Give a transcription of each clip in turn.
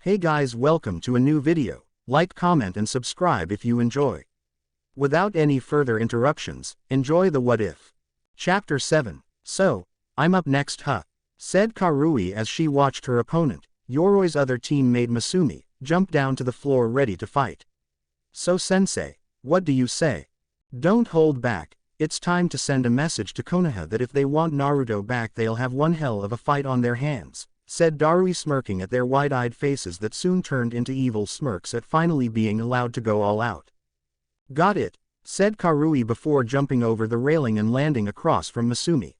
Hey guys, welcome to a new video. Like, comment and subscribe if you enjoy. Without any further interruptions, enjoy the What If. Chapter 7. So, I'm up next huh? Said Karui as she watched her opponent, Yoroi's other teammate Masumi, jump down to the floor ready to fight. So sensei, what do you say? Don't hold back, it's time to send a message to Konoha that if they want Naruto back they'll have one hell of a fight on their hands, said Darui, smirking at their wide-eyed faces that soon turned into evil smirks at finally being allowed to go all out. Got it, said Karui before jumping over the railing and landing across from Masumi.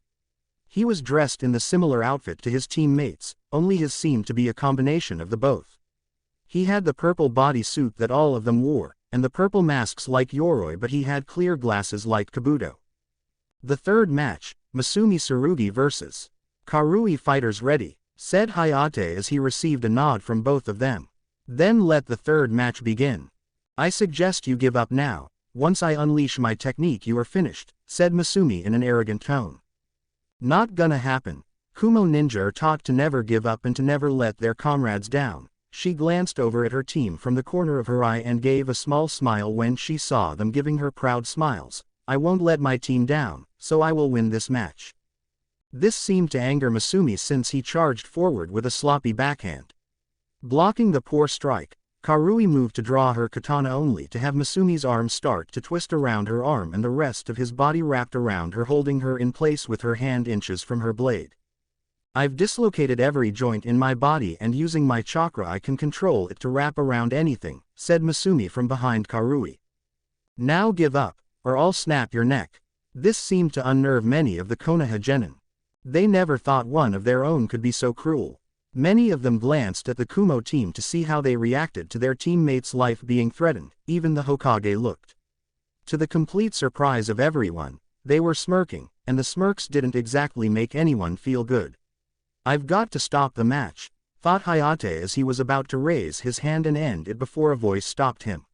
He was dressed in the similar outfit to his teammates, only his seemed to be a combination of the both. He had the purple bodysuit that all of them wore, and the purple masks like Yoroi, but he had clear glasses like Kabuto. The third match, Masumi Tsurugi vs. Karui. Fighters ready, said Hayate as he received a nod from both of them. Then let the third match begin. I suggest you give up now. Once I unleash my technique you are finished, said Masumi in an arrogant tone. Not gonna happen. Kumo ninja are taught to never give up and to never let their comrades down. She glanced over at her team from the corner of her eye and gave a small smile when she saw them giving her proud smiles. I won't let my team down, so I will win this match. This seemed to anger Masumi since he charged forward with a sloppy backhand. Blocking the poor strike, Karui moved to draw her katana only to have Masumi's arm start to twist around her arm and the rest of his body wrapped around her, holding her in place with her hand inches from her blade. I've dislocated every joint in my body and using my chakra I can control it to wrap around anything, said Masumi from behind Karui. Now give up, or I'll snap your neck. This seemed to unnerve many of the Konoha genin. They never thought one of their own could be so cruel. Many of them glanced at the Kumo team to see how they reacted to their teammates' life being threatened. Even the Hokage looked. To the complete surprise of everyone, they were smirking, and the smirks didn't exactly make anyone feel good. I've got to stop the match, thought Hayate as he was about to raise his hand and end it before a voice stopped him.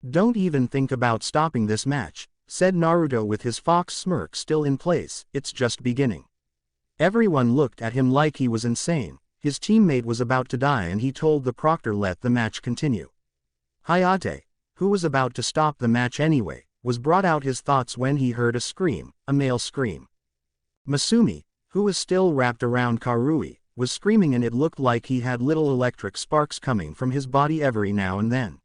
Don't even think about stopping this match, said Naruto with his fox smirk still in place, it's just beginning. Everyone looked at him like he was insane. His teammate was about to die and he told the proctor let the match continue. Hayate, who was about to stop the match anyway, was brought out his thoughts when he heard a scream, a male scream. Masumi, who was still wrapped around Karui, was screaming and it looked like he had little electric sparks coming from his body every now and then.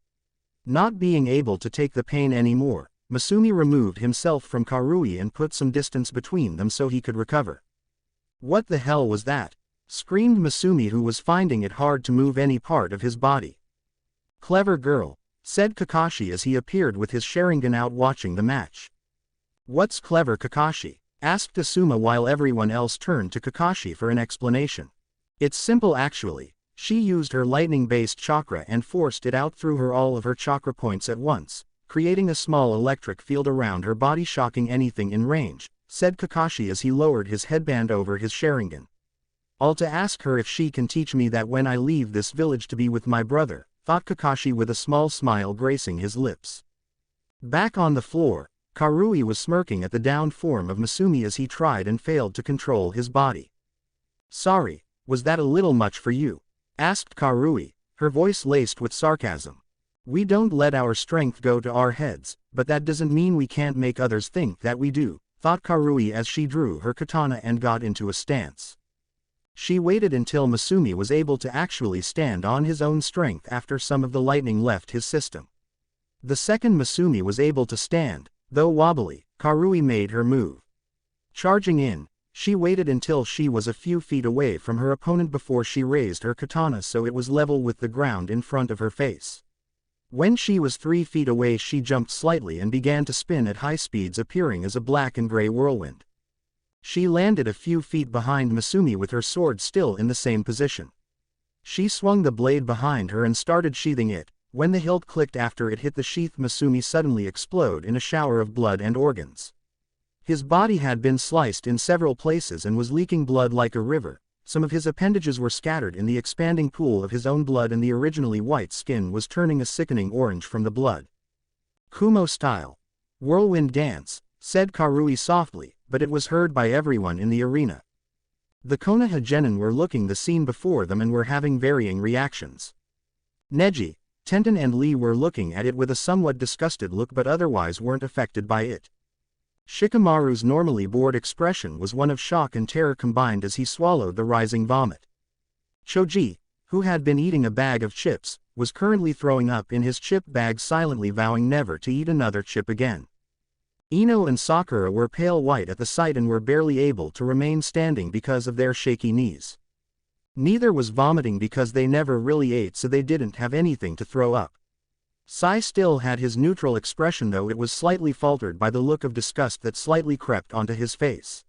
Not being able to take the pain anymore, Masumi removed himself from Karui and put some distance between them so he could recover. What the hell was that? Screamed Masumi, who was finding it hard to move any part of his body. Clever girl, said Kakashi as he appeared with his Sharingan out watching the match. What's clever, Kakashi? Asked Asuma while everyone else turned to Kakashi for an explanation. It's simple actually. She used her lightning-based chakra and forced it out through her all of her chakra points at once, creating a small electric field around her body shocking anything in range, said Kakashi as he lowered his headband over his Sharingan. I'll to ask her if she can teach me that when I leave this village to be with my brother, thought Kakashi with a small smile gracing his lips. Back on the floor, Karui was smirking at the downed form of Masumi as he tried and failed to control his body. Sorry, was that a little much for you? Asked Karui, her voice laced with sarcasm. We don't let our strength go to our heads, but that doesn't mean we can't make others think that we do, thought Karui as she drew her katana and got into a stance. She waited until Masumi was able to actually stand on his own strength after some of the lightning left his system. The second Masumi was able to stand, though wobbly, Karui made her move. Charging in, she waited until she was a few feet away from her opponent before she raised her katana so it was level with the ground in front of her face. When she was 3 feet away she jumped slightly and began to spin at high speeds, appearing as a black and gray whirlwind. She landed a few feet behind Masumi with her sword still in the same position. She swung the blade behind her and started sheathing it. When the hilt clicked after it hit the sheath, Masumi suddenly exploded in a shower of blood and organs. His body had been sliced in several places and was leaking blood like a river. Some of his appendages were scattered in the expanding pool of his own blood and the originally white skin was turning a sickening orange from the blood. Kumo style. Whirlwind dance, said Karui softly, but it was heard by everyone in the arena. The Konoha genin were looking the scene before them and were having varying reactions. Neji, Tenten and Lee were looking at it with a somewhat disgusted look but otherwise weren't affected by it. Shikamaru's normally bored expression was one of shock and terror combined as he swallowed the rising vomit. Choji, who had been eating a bag of chips, was currently throwing up in his chip bag, silently vowing never to eat another chip again. Ino and Sakura were pale white at the sight and were barely able to remain standing because of their shaky knees. Neither was vomiting because they never really ate, so they didn't have anything to throw up. Sai still had his neutral expression, though it was slightly faltered by the look of disgust that slightly crept onto his face.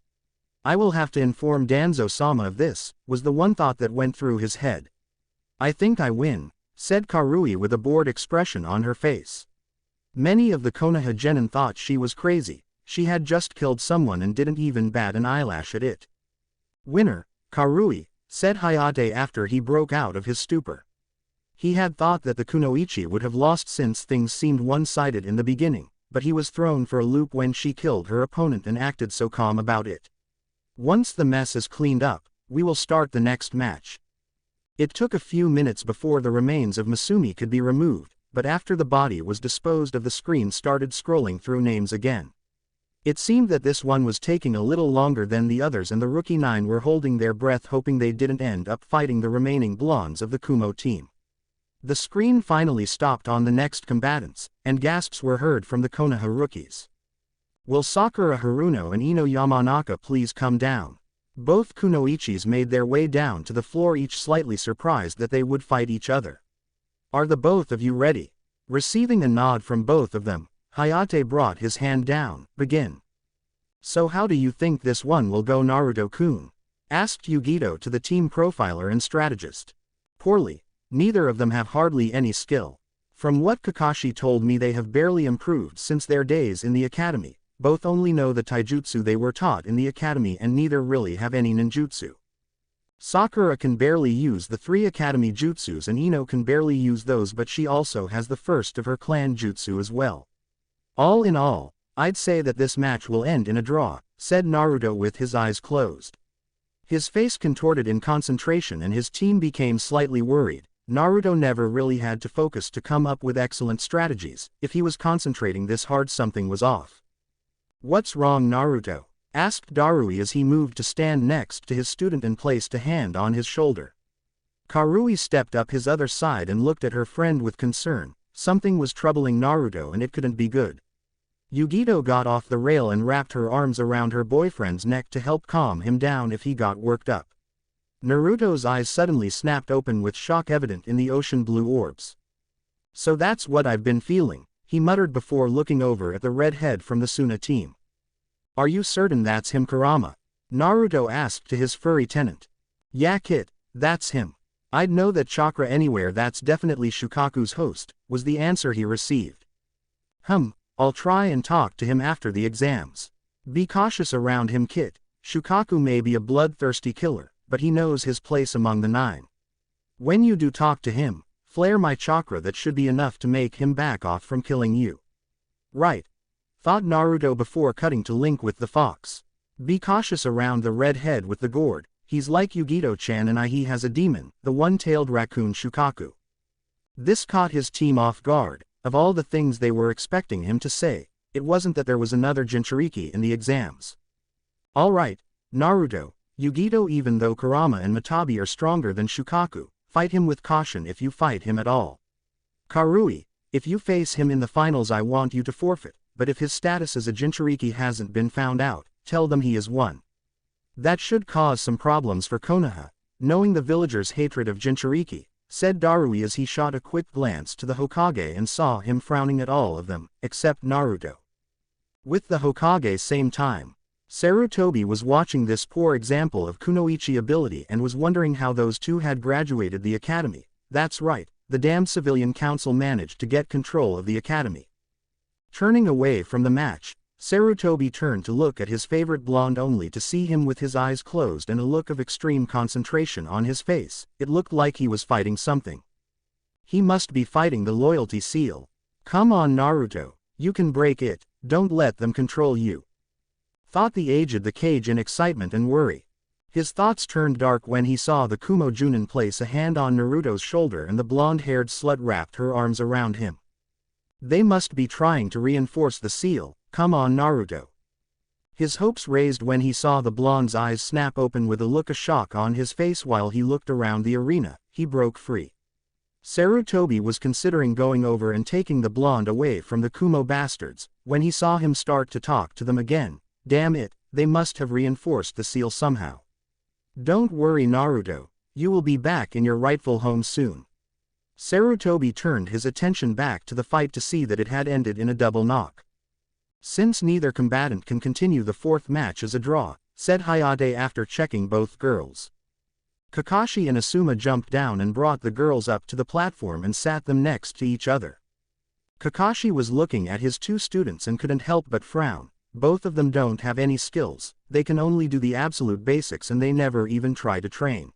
I will have to inform Danzo-sama of this, was the one thought that went through his head. I think I win, said Karui with a bored expression on her face. Many of the Konoha genin thought she was crazy. She had just killed someone and didn't even bat an eyelash at it. Winner, Karui, said Hayate after he broke out of his stupor. He had thought that the kunoichi would have lost since things seemed one-sided in the beginning, but he was thrown for a loop when she killed her opponent and acted so calm about it. Once the mess is cleaned up, we will start the next match. It took a few minutes before the remains of Masumi could be removed, but after the body was disposed of, the screen started scrolling through names again. It seemed that this one was taking a little longer than the others, and the rookie 9 were holding their breath hoping they didn't end up fighting the remaining blondes of the Kumo team. The screen finally stopped on the next combatants, and gasps were heard from the Konoha rookies. Will Sakura Haruno and Ino Yamanaka please come down? Both kunoichis made their way down to the floor, each slightly surprised that they would fight each other. Are the both of you ready? Receiving a nod from both of them, Hayate brought his hand down. Begin. So how do you think this one will go, Naruto-kun? Asked Yugito to the team profiler and strategist. Poorly. Neither of them have hardly any skill. From what Kakashi told me, they have barely improved since their days in the academy. Both only know the taijutsu they were taught in the academy and neither really have any ninjutsu. Sakura can barely use the 3 academy jutsus and Ino can barely use those, but she also has the first of her clan jutsu as well. All in all, I'd say that this match will end in a draw, said Naruto with his eyes closed. His face contorted in concentration and his team became slightly worried. Naruto never really had to focus to come up with excellent strategies. If he was concentrating this hard, something was off. What's wrong, Naruto? Asked Darui as he moved to stand next to his student and placed a hand on his shoulder. Karui stepped up his other side and looked at her friend with concern. Something was troubling Naruto and it couldn't be good. Yugito got off the rail and wrapped her arms around her boyfriend's neck to help calm him down if he got worked up. Naruto's eyes suddenly snapped open with shock evident in the ocean blue orbs. So that's what I've been feeling, he muttered before looking over at the redhead from the Suna team. Are you certain that's him, Kurama? Naruto asked to his furry tenant. Yeah kid, that's him. I'd know that chakra anywhere, that's definitely Shukaku's host, was the answer he received. I'll try and talk to him after the exams. Be cautious around him, kid. Shukaku may be a bloodthirsty killer, but he knows his place among the 9. When you do talk to him, flare my chakra, that should be enough to make him back off from killing you. Right. Thought Naruto before cutting to link with the fox. Be cautious around the redhead with the gourd, he's like Yugito-chan and he has a demon, the one-tailed raccoon Shukaku. This caught his team off guard. Of all the things they were expecting him to say, it wasn't that there was another Jinchuriki in the exams. Alright, Naruto, Yugito, even though Kurama and Matabi are stronger than Shukaku, fight him with caution if you fight him at all. Karui, if you face him in the finals I want you to forfeit, but if his status as a Jinchuriki hasn't been found out, tell them he is one. That should cause some problems for Konoha, knowing the villagers' hatred of Jinchuriki, said Darui as he shot a quick glance to the Hokage and saw him frowning at all of them, except Naruto. With the Hokage same time, Sarutobi was watching this poor example of kunoichi ability and was wondering how those two had graduated the academy. That's right, the damn civilian council managed to get control of the academy. Turning away from the match, Sarutobi turned to look at his favorite blonde only to see him with his eyes closed and a look of extreme concentration on his face. It looked like he was fighting something. He must be fighting the loyalty seal. Come on, Naruto, you can break it, don't let them control you. Thought the aged the cage in excitement and worry. His thoughts turned dark when he saw the Kumo Junin place a hand on Naruto's shoulder and the blonde-haired slut wrapped her arms around him. They must be trying to reinforce the seal, come on Naruto. His hopes raised when he saw the blonde's eyes snap open with a look of shock on his face while he looked around the arena. He broke free. Sarutobi was considering going over and taking the blonde away from the Kumo bastards, when he saw him start to talk to them again. Damn it, they must have reinforced the seal somehow. Don't worry Naruto, you will be back in your rightful home soon. Sarutobi turned his attention back to the fight to see that it had ended in a double knock. Since neither combatant can continue the fourth match as a draw, said Hayate after checking both girls. Kakashi and Asuma jumped down and brought the girls up to the platform and sat them next to each other. Kakashi was looking at his two students and couldn't help but frown. Both of them don't have any skills, they can only do the absolute basics and they never even try to train.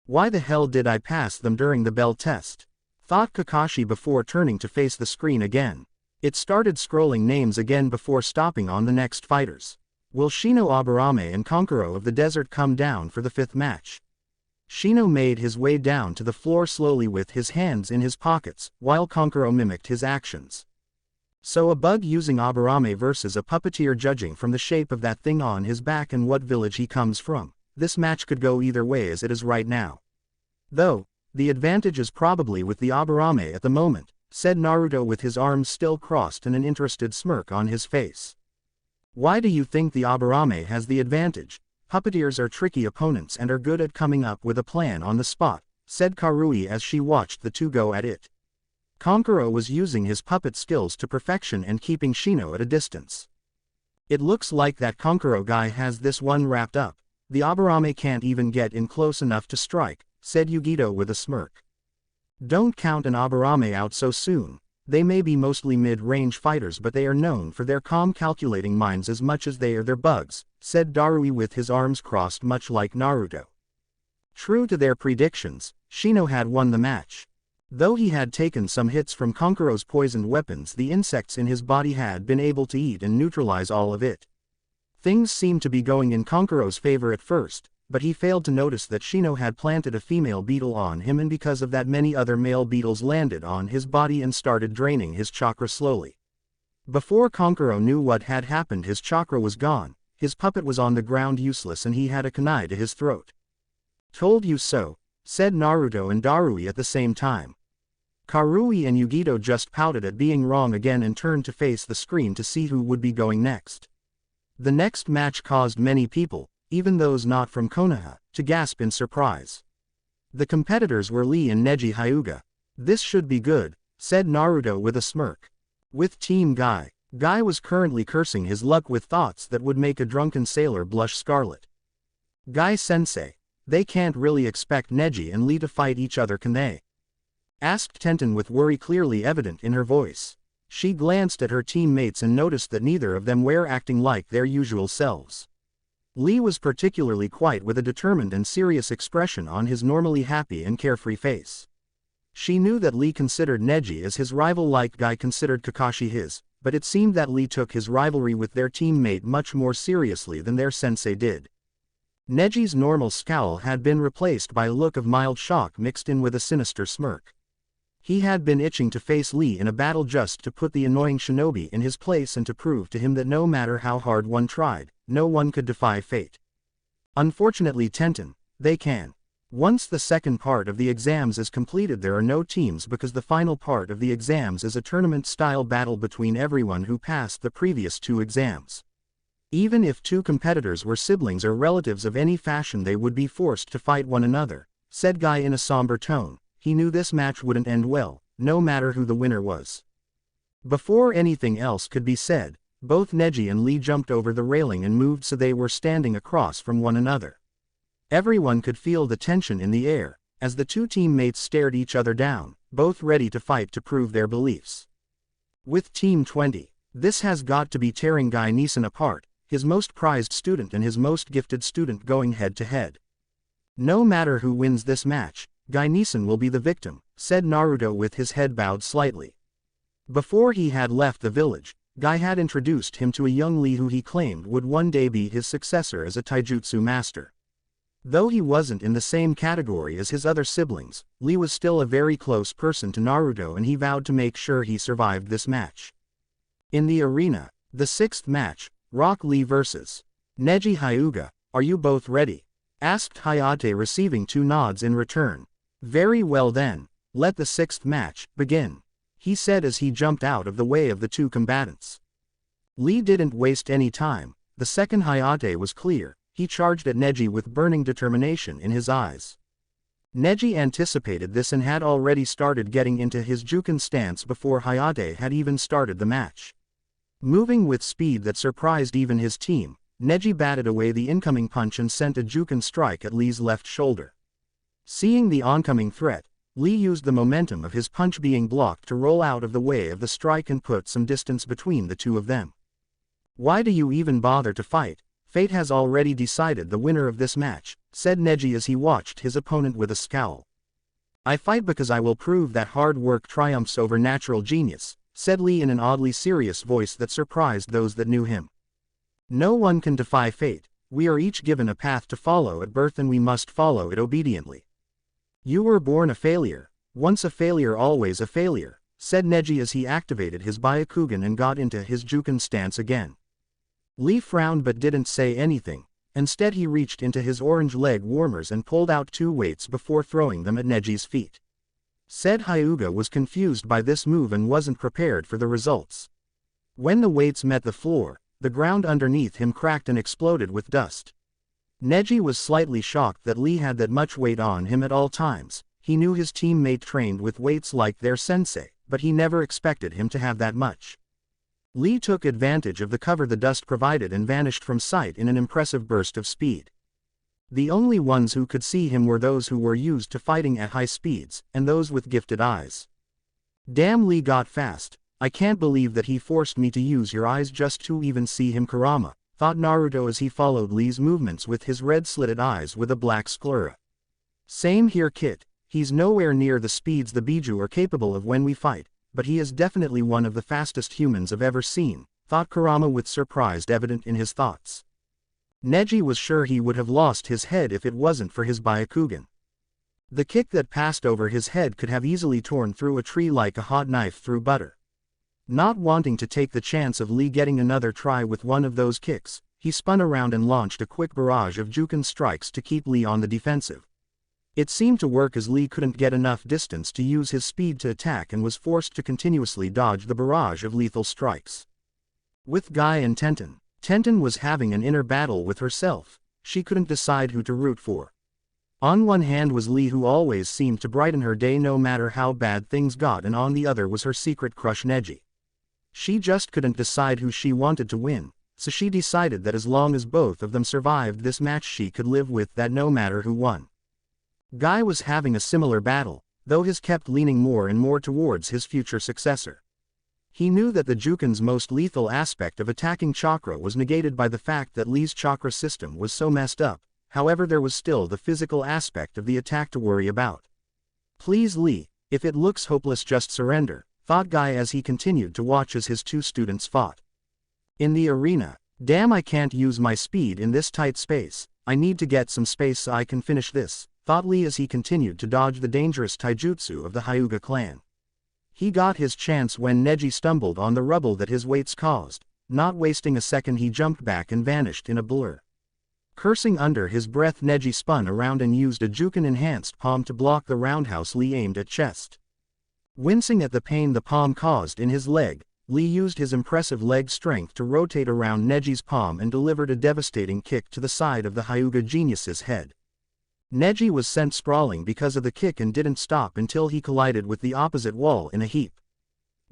Why the hell did I pass them during the bell test? Thought Kakashi before turning to face the screen again. It started scrolling names again before stopping on the next fighters. Will Shino Aburame and Kankuro of the desert come down for the fifth match? Shino made his way down to the floor slowly with his hands in his pockets, while Kankuro mimicked his actions. So a bug using Aburame versus a puppeteer judging from the shape of that thing on his back and what village he comes from. This match could go either way as it is right now. Though, the advantage is probably with the Aburame at the moment, said Naruto with his arms still crossed and an interested smirk on his face. Why do you think the Aburame has the advantage? Puppeteers are tricky opponents and are good at coming up with a plan on the spot, said Karui as she watched the two go at it. Kankuro was using his puppet skills to perfection and keeping Shino at a distance. It looks like that Kankuro guy has this one wrapped up. The Aburame can't even get in close enough to strike, said Yugito with a smirk. Don't count an Aburame out so soon. They may be mostly mid-range fighters but they are known for their calm calculating minds as much as they are their bugs, said Darui with his arms crossed much like Naruto. True to their predictions, Shino had won the match. Though he had taken some hits from Kankuro's poisoned weapons, the insects in his body had been able to eat and neutralize all of it. Things seemed to be going in Kankuro's favor at first, but he failed to notice that Shino had planted a female beetle on him and because of that many other male beetles landed on his body and started draining his chakra slowly. Before Kankuro knew what had happened, his chakra was gone, his puppet was on the ground useless and he had a kunai to his throat. Told you so, said Naruto and Darui at the same time. Karui and Yugito just pouted at being wrong again and turned to face the screen to see who would be going next. The next match caused many people, even those not from Konoha, to gasp in surprise. The competitors were Lee and Neji Hyuga. This should be good, said Naruto with a smirk. With Team Guy. Guy was currently cursing his luck with thoughts that would make a drunken sailor blush scarlet. Guy-sensei, they can't really expect Neji and Lee to fight each other, can they? Asked Tenten with worry clearly evident in her voice. She glanced at her teammates and noticed that neither of them were acting like their usual selves. Lee was particularly quiet with a determined and serious expression on his normally happy and carefree face. She knew that Lee considered Neji as his rival like Guy considered Kakashi his, but it seemed that Lee took his rivalry with their teammate much more seriously than their sensei did. Neji's normal scowl had been replaced by a look of mild shock mixed in with a sinister smirk. He had been itching to face Lee in a battle just to put the annoying shinobi in his place and to prove to him that no matter how hard one tried, no one could defy fate. Unfortunately Tenten, they can. Once the second part of the exams is completed there are no teams because the final part of the exams is a tournament-style battle between everyone who passed the previous two exams. Even if two competitors were siblings or relatives of any fashion they would be forced to fight one another, said Guy in a somber tone. He knew this match wouldn't end well, no matter who the winner was. Before anything else could be said, both Neji and Lee jumped over the railing and moved so they were standing across from one another. Everyone could feel the tension in the air, as the two teammates stared each other down, both ready to fight to prove their beliefs. With Team 20, this has got to be tearing Guy Neeson apart, his most prized student and his most gifted student going head to head. No matter who wins this match, Guy Neeson will be the victim, said Naruto with his head bowed slightly. Before he had left the village, Guy had introduced him to a young Lee who he claimed would one day be his successor as a taijutsu master. Though he wasn't in the same category as his other siblings, Lee was still a very close person to Naruto, and he vowed to make sure he survived this match. In the arena, the sixth match, Rock Lee vs. Neji Hyuga, "Are you both ready?" asked Hayate, receiving 2 nods in return. "Very well then, let the sixth match begin," he said as he jumped out of the way of the 2 combatants. Lee didn't waste any time. The second Hayate was clear. He charged at Neji with burning determination in his eyes. Neji anticipated this and had already started getting into his Juken stance before Hayate had even started the match. Moving with speed that surprised even his team, Neji batted away the incoming punch and sent a Juken strike at Lee's left shoulder. Seeing the oncoming threat, Lee used the momentum of his punch being blocked to roll out of the way of the strike and put some distance between the 2 of them. "Why do you even bother to fight? Fate has already decided the winner of this match," said Neji as he watched his opponent with a scowl. "I fight because I will prove that hard work triumphs over natural genius," said Lee in an oddly serious voice that surprised those that knew him. "No one can defy fate. We are each given a path to follow at birth and we must follow it obediently. You were born a failure. Once a failure, always a failure," said Neji as he activated his Byakugan and got into his Juken stance again. Lee frowned but didn't say anything. Instead he reached into his orange leg warmers and pulled out 2 weights before throwing them at Neji's feet. Said Hyuga was confused by this move and wasn't prepared for the results. When the weights met the floor, the ground underneath him cracked and exploded with dust. Neji was slightly shocked that Lee had that much weight on him at all times. He knew his teammate trained with weights like their sensei, but he never expected him to have that much. Lee took advantage of the cover the dust provided and vanished from sight in an impressive burst of speed. The only ones who could see him were those who were used to fighting at high speeds, and those with gifted eyes. "Damn, Lee got fast. I can't believe that he forced me to use your eyes just to even see him, Kurama," thought Naruto as he followed Lee's movements with his red-slitted eyes with a black sclera. "Same here, Kit. He's nowhere near the speeds the Biju are capable of when we fight, but he is definitely one of the fastest humans I've ever seen," thought Kurama with surprise evident in his thoughts. Neji was sure he would have lost his head if it wasn't for his Byakugan. The kick that passed over his head could have easily torn through a tree like a hot knife through butter. Not wanting to take the chance of Lee getting another try with one of those kicks, he spun around and launched a quick barrage of Juken strikes to keep Lee on the defensive. It seemed to work as Lee couldn't get enough distance to use his speed to attack and was forced to continuously dodge the barrage of lethal strikes. With Guy and Tenten, Tenten was having an inner battle with herself. She couldn't decide who to root for. On one hand was Lee, who always seemed to brighten her day no matter how bad things got, and on the other was her secret crush Neji. She just couldn't decide who she wanted to win, so she decided that as long as both of them survived this match she could live with that no matter who won. Guy was having a similar battle, though his kept leaning more and more towards his future successor. He knew that the Juken's most lethal aspect of attacking chakra was negated by the fact that Lee's chakra system was so messed up. However, there was still the physical aspect of the attack to worry about. "Please Lee, if it looks hopeless just surrender," thought Guy as he continued to watch as his 2 students fought. In the arena, "Damn, I can't use my speed in this tight space. I need to get some space so I can finish this," thought Lee as he continued to dodge the dangerous taijutsu of the Hyuga clan. He got his chance when Neji stumbled on the rubble that his weights caused. Not wasting a second, he jumped back and vanished in a blur. Cursing under his breath, Neji spun around and used a Juken-enhanced palm to block the roundhouse Lee aimed at chest. Wincing at the pain the palm caused in his leg, Lee used his impressive leg strength to rotate around Neji's palm and delivered a devastating kick to the side of the Hyuga genius's head. Neji was sent sprawling because of the kick and didn't stop until he collided with the opposite wall in a heap.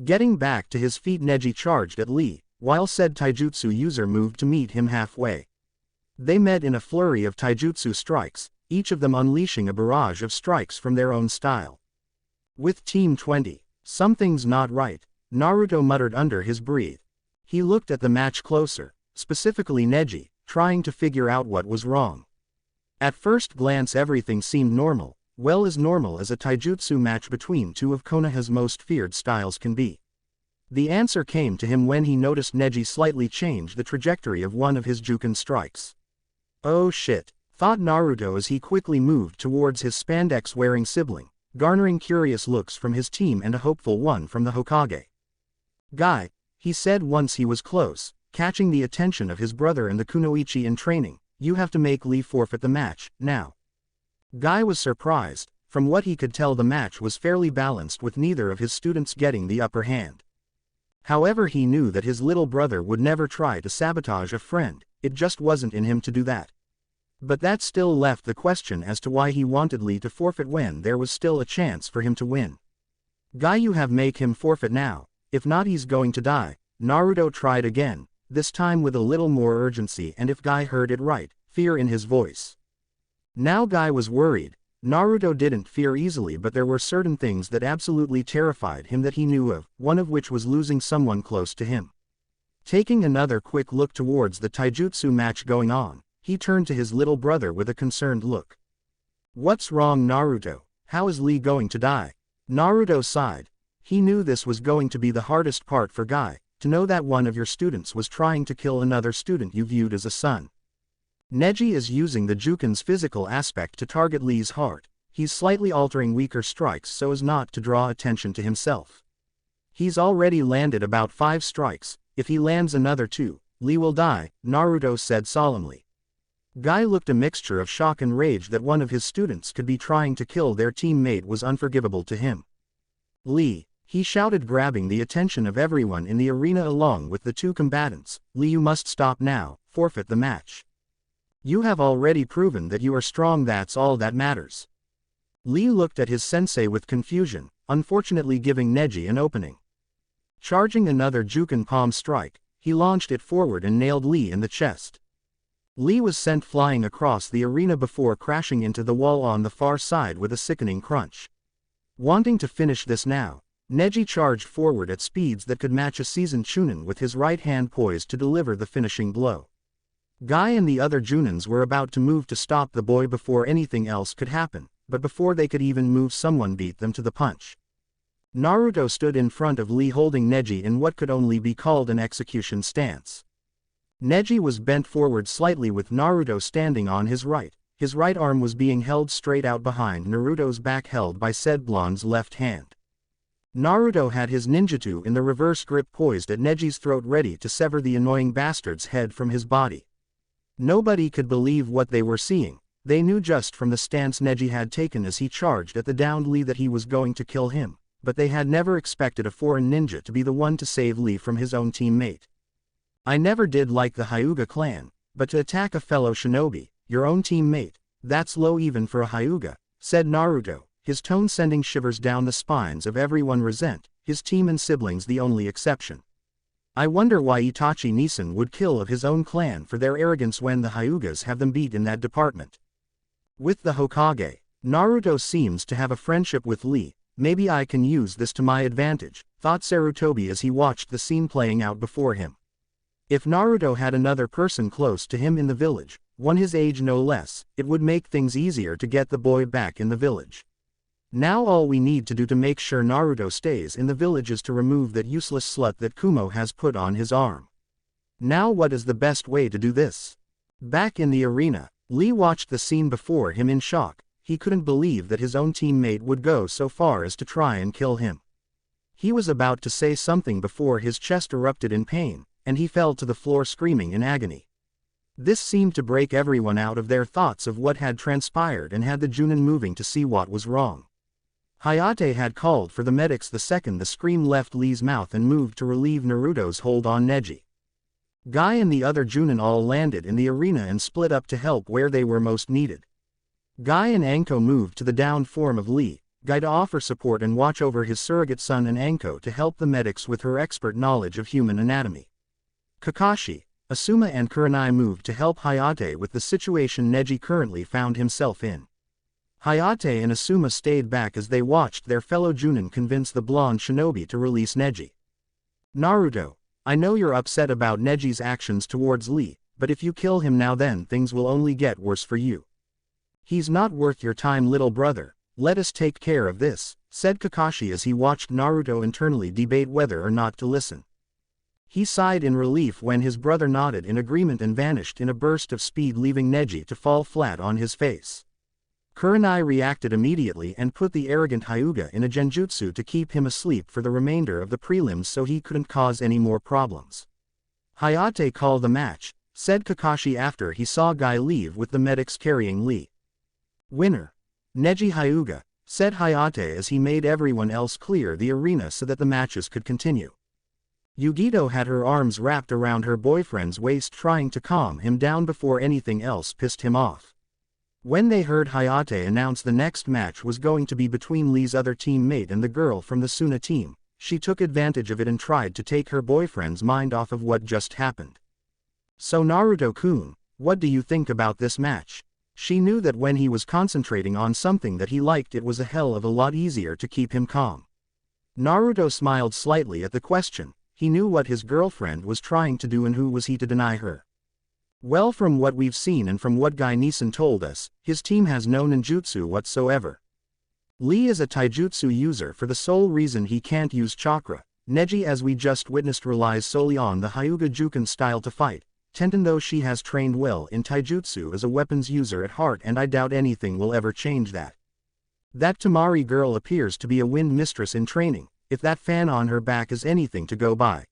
Getting back to his feet, Neji charged at Lee, while said taijutsu user moved to meet him halfway. They met in a flurry of taijutsu strikes, each of them unleashing a barrage of strikes from their own style. With Team 20, "Something's not right," Naruto muttered under his breath. He looked at the match closer, specifically Neji, trying to figure out what was wrong. At first glance everything seemed normal, well as normal as a taijutsu match between 2 of Konoha's most feared styles can be. The answer came to him when he noticed Neji slightly change the trajectory of one of his Juken strikes. "Oh shit," thought Naruto as he quickly moved towards his spandex-wearing sibling, garnering curious looks from his team and a hopeful one from the Hokage. "Guy," he said once he was close, catching the attention of his brother and the kunoichi in training, "you have to make Lee forfeit the match, now." Guy was surprised. From what he could tell, the match was fairly balanced with neither of his students getting the upper hand. However, he knew that his little brother would never try to sabotage a friend, it just wasn't in him to do that. But that still left the question as to why he wanted Lee to forfeit when there was still a chance for him to win. "Guy, you have make him forfeit now, if not he's going to die," Naruto tried again, this time with a little more urgency, and if Guy heard it right, fear in his voice. Now Guy was worried. Naruto didn't fear easily, but there were certain things that absolutely terrified him that he knew of, one of which was losing someone close to him. Taking another quick look towards the taijutsu match going on, he turned to his little brother with a concerned look. "What's wrong, Naruto? How is Lee going to die?" Naruto sighed. He knew this was going to be the hardest part for Guy, to know that one of your students was trying to kill another student you viewed as a son. Neji is using the Juken's physical aspect to target Lee's heart. He's slightly altering weaker strikes so as not to draw attention to himself. He's already landed about 5 strikes, if he lands another 2, Lee will die, Naruto said solemnly. Guy looked a mixture of shock and rage that one of his students could be trying to kill their teammate was unforgivable to him. "Lee," he shouted, grabbing the attention of everyone in the arena along with the 2 combatants, "Lee, you must stop now, forfeit the match. You have already proven that you are strong, that's all that matters." Lee looked at his sensei with confusion, unfortunately giving Neji an opening. Charging another Juken palm strike, he launched it forward and nailed Lee in the chest. Lee was sent flying across the arena before crashing into the wall on the far side with a sickening crunch. Wanting to finish this now, Neji charged forward at speeds that could match a seasoned Chunin with his right hand poised to deliver the finishing blow. Guy and the other Junins were about to move to stop the boy before anything else could happen, but before they could even move, someone beat them to the punch. Naruto stood in front of Lee holding Neji in what could only be called an execution stance. Neji was bent forward slightly with Naruto standing on his right. His right arm was being held straight out behind Naruto's back, held by said blonde's left hand. Naruto had his ninjutsu in the reverse grip poised at Neji's throat, ready to sever the annoying bastard's head from his body. Nobody could believe what they were seeing. They knew just from the stance Neji had taken as he charged at the downed Lee that he was going to kill him, but they had never expected a foreign ninja to be the one to save Lee from his own teammate. "I never did like the Hyuga clan, but to attack a fellow shinobi, your own teammate, that's low even for a Hyuga," said Naruto, his tone sending shivers down the spines of everyone present, his team and siblings the only exception. "I wonder why Itachi Nissen would kill of his own clan for their arrogance when the Hyugas have them beat in that department." With the Hokage, Naruto seems to have a friendship with Lee. "Maybe I can use this to my advantage," thought Sarutobi as he watched the scene playing out before him. If Naruto had another person close to him in the village, one his age no less, it would make things easier to get the boy back in the village. Now all we need to do to make sure Naruto stays in the village is to remove that useless slut that Kumo has put on his arm. Now what is the best way to do this? Back in the arena, Lee watched the scene before him in shock. He couldn't believe that his own teammate would go so far as to try and kill him. He was about to say something before his chest erupted in pain, and he fell to the floor screaming in agony. This seemed to break everyone out of their thoughts of what had transpired and had the Junin moving to see what was wrong. Hayate had called for the medics the second the scream left Lee's mouth and moved to relieve Naruto's hold on Neji. Guy and the other Junin all landed in the arena and split up to help where they were most needed. Guy and Anko moved to the downed form of Lee, Guy to offer support and watch over his surrogate son, and Anko to help the medics with her expert knowledge of human anatomy. Kakashi, Asuma and Kurenai moved to help Hayate with the situation Neji currently found himself in. Hayate and Asuma stayed back as they watched their fellow Junin convince the blonde shinobi to release Neji. "Naruto, I know you're upset about Neji's actions towards Lee, but if you kill him now then things will only get worse for you. He's not worth your time, little brother. Let us take care of this," said Kakashi as he watched Naruto internally debate whether or not to listen. He sighed in relief when his brother nodded in agreement and vanished in a burst of speed, leaving Neji to fall flat on his face. Kurenai reacted immediately and put the arrogant Hyuga in a genjutsu to keep him asleep for the remainder of the prelims so he couldn't cause any more problems. "Hayate called the match," said Kakashi after he saw Guy leave with the medics carrying Lee. "Winner. Neji Hyuga," said Hayate as he made everyone else clear the arena so that the matches could continue. Yugito had her arms wrapped around her boyfriend's waist trying to calm him down before anything else pissed him off. When they heard Hayate announce the next match was going to be between Lee's other teammate and the girl from the Suna team, she took advantage of it and tried to take her boyfriend's mind off of what just happened. "So Naruto-kun, what do you think about this match?" She knew that when he was concentrating on something that he liked it was a hell of a lot easier to keep him calm. Naruto smiled slightly at the question. He knew what his girlfriend was trying to do and who was he to deny her. "Well, from what we've seen and from what Guy Neeson told us, his team has no ninjutsu whatsoever. Lee is a taijutsu user for the sole reason he can't use chakra. Neji, as we just witnessed, relies solely on the Hyuga Juken style to fight. Tenten, though she has trained well in taijutsu as a weapons user at heart, and I doubt anything will ever change that. That Tamari girl appears to be a wind mistress in training, if that fan on her back is anything to go by.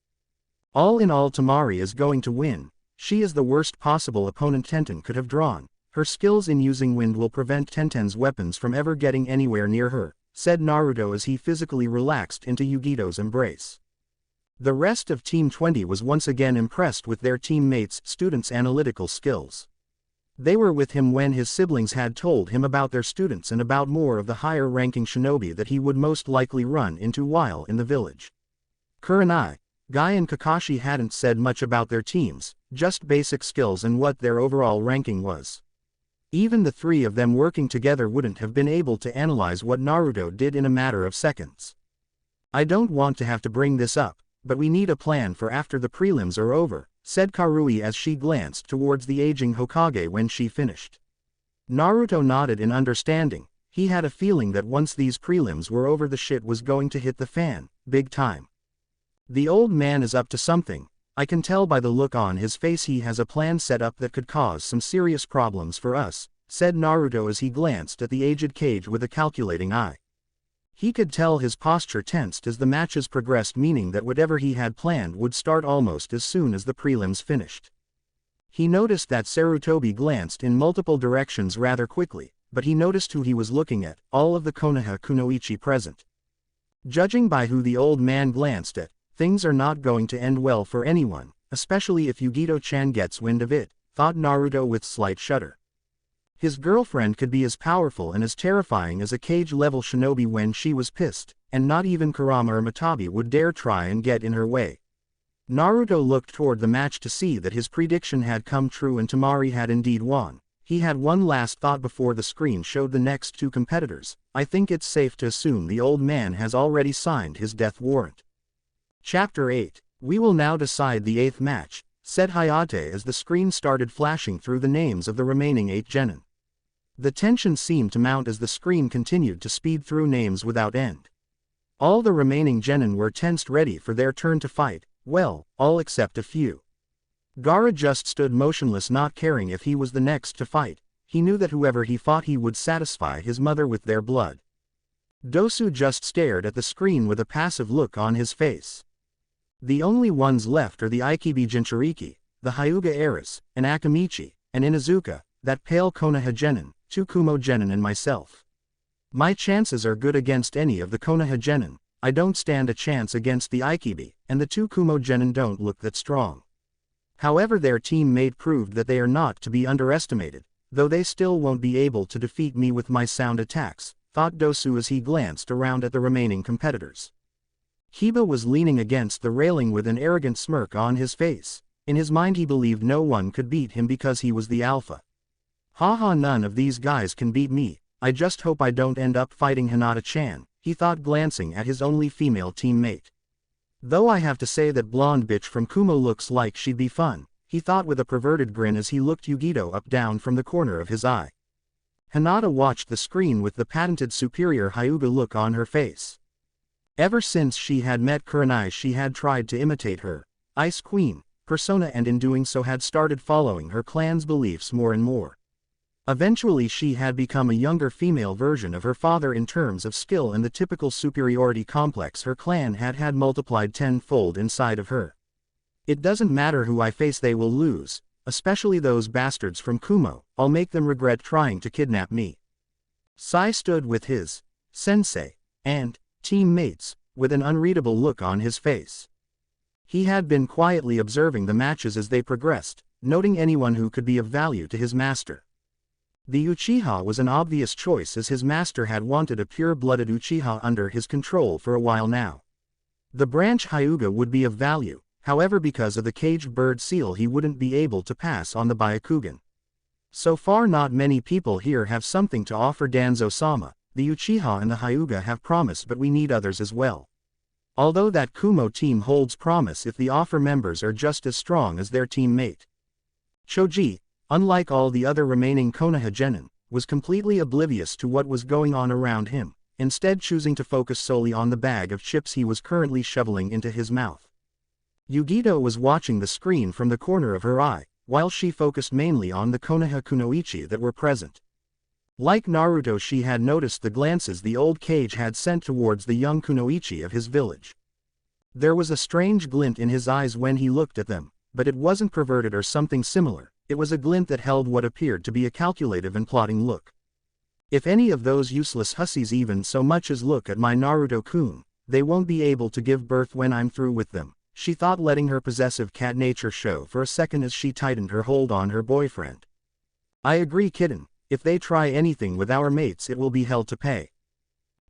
All in all, Tamari is going to win. She is the worst possible opponent Tenten could have drawn. Her skills in using wind will prevent Tenten's weapons from ever getting anywhere near her," said Naruto as he physically relaxed into Yugito's embrace. The rest of Team 20 was once again impressed with their teammates' students' analytical skills. They were with him when his siblings had told him about their students and about more of the higher-ranking shinobi that he would most likely run into while in the village. Kurenai, Guy and Kakashi hadn't said much about their teams, just basic skills and what their overall ranking was. Even the three of them working together wouldn't have been able to analyze what Naruto did in a matter of seconds. "I don't want to have to bring this up, but we need a plan for after the prelims are over," said Karui as she glanced towards the aging Hokage when she finished. Naruto nodded in understanding. He had a feeling that once these prelims were over the shit was going to hit the fan, big time. "The old man is up to something. I can tell by the look on his face he has a plan set up that could cause some serious problems for us," said Naruto as he glanced at the aged Kage with a calculating eye. He could tell his posture tensed as the matches progressed, meaning that whatever he had planned would start almost as soon as the prelims finished. He noticed that Sarutobi glanced in multiple directions rather quickly, but he noticed who he was looking at, all of the Konoha Kunoichi present. Judging by who the old man glanced at, things are not going to end well for anyone, especially if Yugito-chan gets wind of it, thought Naruto with slight shudder. His girlfriend could be as powerful and as terrifying as a Kage-level shinobi when she was pissed, and not even Kurama or Matabi would dare try and get in her way. Naruto looked toward the match to see that his prediction had come true and Tamari had indeed won. He had one last thought before the screen showed the next two competitors. "I think it's safe to assume the old man has already signed his death warrant." Chapter 8. "We will now decide the 8th match," said Hayate as the screen started flashing through the names of the remaining 8 genin. The tension seemed to mount as the screen continued to speed through names without end. All the remaining genin were tensed, ready for their turn to fight, well, all except a few. Gaara just stood motionless, not caring if he was the next to fight. He knew that whoever he fought he would satisfy his mother with their blood. Dosu just stared at the screen with a passive look on his face. The only ones left are the Aikibi Jinchuriki, the Hyuga heiress, and Akamichi, and Inuzuka, that pale Konoha genin, 2 Kumo genin and myself. My chances are good against any of the Konoha genin. I don't stand a chance against the Aikibi, and the 2 Kumo genin don't look that strong. However, their teammate proved that they are not to be underestimated, though they still won't be able to defeat me with my sound attacks, thought Dosu as he glanced around at the remaining competitors. Kiba was leaning against the railing with an arrogant smirk on his face. In his mind he believed no one could beat him because he was the alpha. "Haha, none of these guys can beat me. I just hope I don't end up fighting Hinata-chan," he thought, glancing at his only female teammate. "Though I have to say that blonde bitch from Kumo looks like she'd be fun," he thought with a perverted grin as he looked Yugito up down from the corner of his eye. Hinata watched the screen with the patented superior Hyuga look on her face. Ever since she had met Kurenai she had tried to imitate her, Ice Queen, persona, and in doing so had started following her clan's beliefs more and more. Eventually she had become a younger female version of her father in terms of skill, and the typical superiority complex her clan had multiplied tenfold inside of her. It doesn't matter who I face, they will lose, especially those bastards from Kumo. I'll make them regret trying to kidnap me. Sai stood with his sensei and teammates with an unreadable look on his face. He had been quietly observing the matches as they progressed, noting anyone who could be of value to his master. The Uchiha was an obvious choice, as his master had wanted a pure-blooded Uchiha under his control for a while now. The branch Hyuga would be of value, however, because of the caged bird seal he wouldn't be able to pass on the Byakugan. So far not many people here have something to offer Danzo-sama. The Uchiha and the Hyuga have promise, but we need others as well. Although that Kumo team holds promise if the offer members are just as strong as their teammate. Choji, unlike all the other remaining Konoha genin, was completely oblivious to what was going on around him, instead choosing to focus solely on the bag of chips he was currently shoveling into his mouth. Yugito was watching the screen from the corner of her eye, while she focused mainly on the Konoha kunoichi that were present. Like Naruto, she had noticed the glances the old Kage had sent towards the young kunoichi of his village. There was a strange glint in his eyes when he looked at them, but it wasn't perverted or something similar. It was a glint that held what appeared to be a calculative and plotting look. If any of those useless hussies even so much as look at my Naruto-kun, they won't be able to give birth when I'm through with them, she thought, letting her possessive cat nature show for a second as she tightened her hold on her boyfriend. I agree, kitten. If they try anything with our mates, it will be hell to pay.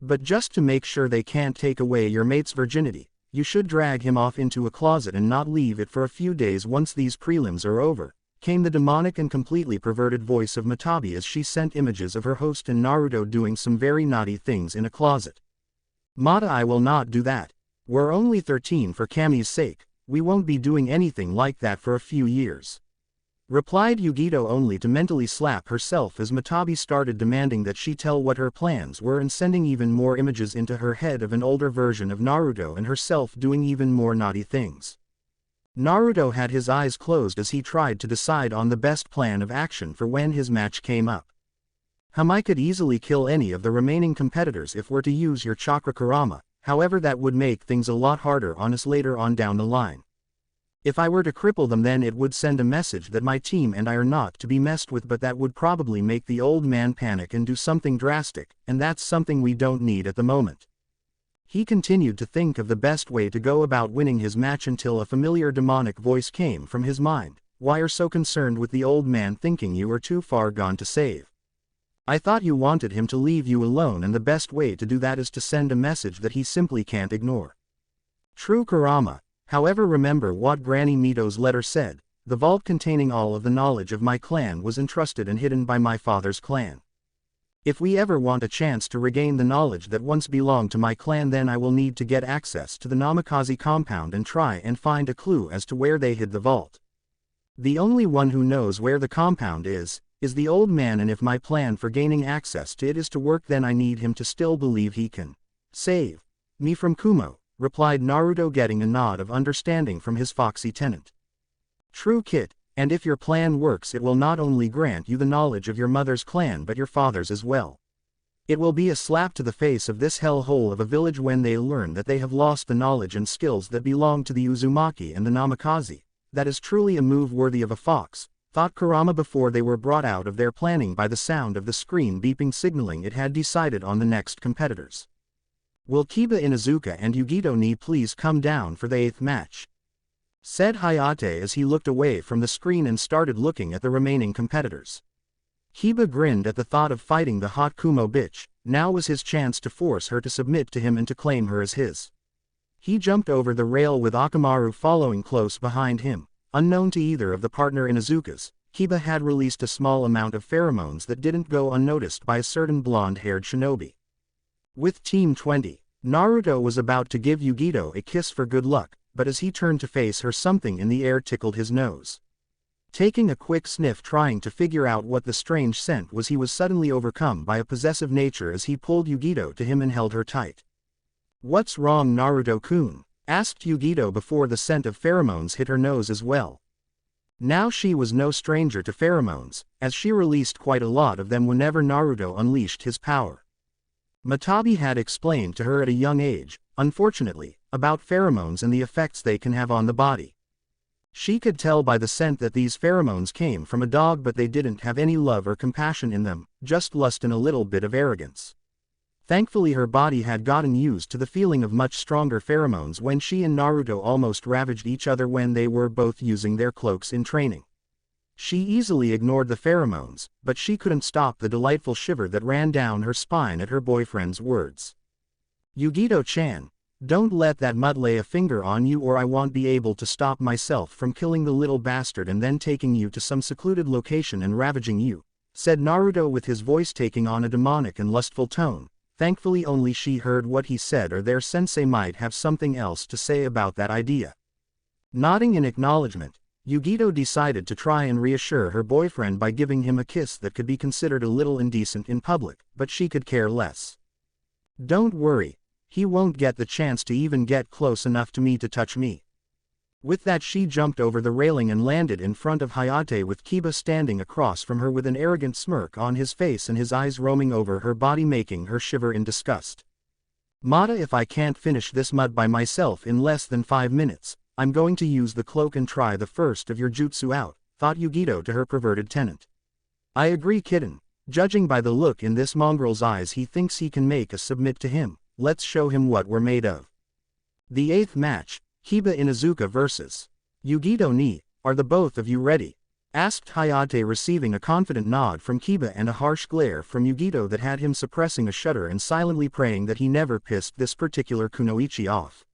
But just to make sure they can't take away your mate's virginity, you should drag him off into a closet and not leave it for a few days once these prelims are over, came the demonic and completely perverted voice of Matabi as she sent images of her host and Naruto doing some very naughty things in a closet. Mata, I will not do that. We're only 13, for Kami's sake. We won't be doing anything like that for a few years. Replied Yugito, only to mentally slap herself as Matabi started demanding that she tell what her plans were and sending even more images into her head of an older version of Naruto and herself doing even more naughty things. Naruto had his eyes closed as he tried to decide on the best plan of action for when his match came up. I could easily kill any of the remaining competitors if we're to use your chakra Kurama, however that would make things a lot harder on us later on down the line. If I were to cripple them, then it would send a message that my team and I are not to be messed with, but that would probably make the old man panic and do something drastic, and that's something we don't need at the moment. He continued to think of the best way to go about winning his match until a familiar demonic voice came from his mind. Why are so concerned with the old man, thinking you are too far gone to save? I thought you wanted him to leave you alone, and the best way to do that is to send a message that he simply can't ignore. True, Kurama. However, remember what Granny Mito's letter said. The vault containing all of the knowledge of my clan was entrusted and hidden by my father's clan. If we ever want a chance to regain the knowledge that once belonged to my clan, then I will need to get access to the Namikaze compound and try and find a clue as to where they hid the vault. The only one who knows where the compound is the old man, and if my plan for gaining access to it is to work, then I need him to still believe he can save me from Kumo, replied Naruto, getting a nod of understanding from his foxy tenant. True, Kit, and if your plan works, it will not only grant you the knowledge of your mother's clan but your father's as well. It will be a slap to the face of this hellhole of a village when they learn that they have lost the knowledge and skills that belong to the Uzumaki and the Namikaze. That is truly a move worthy of a fox, thought Kurama before they were brought out of their planning by the sound of the screen beeping, signaling it had decided on the next competitors. Will Kiba, Inuzuka and Yugito ni please come down for the 8th match? Said Hayate as he looked away from the screen and started looking at the remaining competitors. Kiba grinned at the thought of fighting the hot Kumo bitch. Now was his chance to force her to submit to him and to claim her as his. He jumped over the rail with Akamaru following close behind him. Unknown to either of the partner Inuzukas, Kiba had released a small amount of pheromones that didn't go unnoticed by a certain blonde-haired shinobi. With Team 20, Naruto was about to give Yugito a kiss for good luck, but as he turned to face her, something in the air tickled his nose. Taking a quick sniff, trying to figure out what the strange scent was, he was suddenly overcome by a possessive nature as he pulled Yugito to him and held her tight. What's wrong, Naruto-kun? asked Yugito before the scent of pheromones hit her nose as well. Now she was no stranger to pheromones, as she released quite a lot of them whenever Naruto unleashed his power. Matabi had explained to her at a young age, unfortunately, about pheromones and the effects they can have on the body. She could tell by the scent that these pheromones came from a dog, but they didn't have any love or compassion in them, just lust and a little bit of arrogance. Thankfully her body had gotten used to the feeling of much stronger pheromones when she and Naruto almost ravaged each other when they were both using their cloaks in training. She easily ignored the pheromones, but she couldn't stop the delightful shiver that ran down her spine at her boyfriend's words. Yugito-chan, don't let that mud lay a finger on you or I won't be able to stop myself from killing the little bastard and then taking you to some secluded location and ravaging you, said Naruto with his voice taking on a demonic and lustful tone. Thankfully only she heard what he said, or their sensei might have something else to say about that idea. Nodding in acknowledgement, Yugito decided to try and reassure her boyfriend by giving him a kiss that could be considered a little indecent in public, but she could care less. Don't worry, he won't get the chance to even get close enough to me to touch me. With that she jumped over the railing and landed in front of Hayate with Kiba standing across from her with an arrogant smirk on his face and his eyes roaming over her body making her shiver in disgust. Mata, if I can't finish this mud by myself in less than 5 minutes, I'm going to use the cloak and try the first of your jutsu out, thought Yugito to her perverted tenant. I agree kitten, judging by the look in this mongrel's eyes he thinks he can make us submit to him, let's show him what we're made of. The 8th match. Kiba Inuzuka vs. Yugito ni, are the both of you ready? Asked Hayate, receiving a confident nod from Kiba and a harsh glare from Yugito that had him suppressing a shudder and silently praying that he never pissed this particular kunoichi off.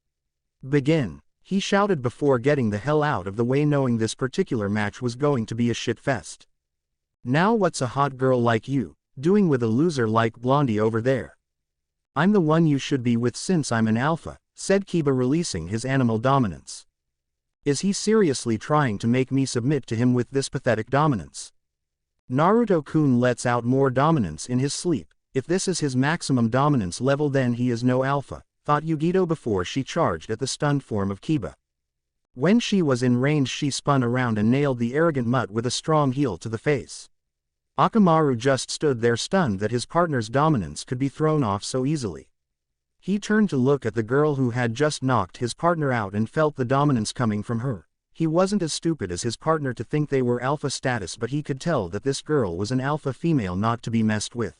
Begin, he shouted before getting the hell out of the way, knowing this particular match was going to be a shit fest. Now what's a hot girl like you doing with a loser like Blondie over there? I'm the one you should be with since I'm an alpha, said Kiba, releasing his animal dominance. Is he seriously trying to make me submit to him with this pathetic dominance? Naruto-kun lets out more dominance in his sleep. If this is his maximum dominance level then he is no alpha, thought Yugito before she charged at the stunned form of Kiba. When she was in range she spun around and nailed the arrogant mutt with a strong heel to the face. Akamaru just stood there stunned that his partner's dominance could be thrown off so easily. He turned to look at the girl who had just knocked his partner out and felt the dominance coming from her. He wasn't as stupid as his partner to think they were alpha status, but he could tell that this girl was an alpha female not to be messed with.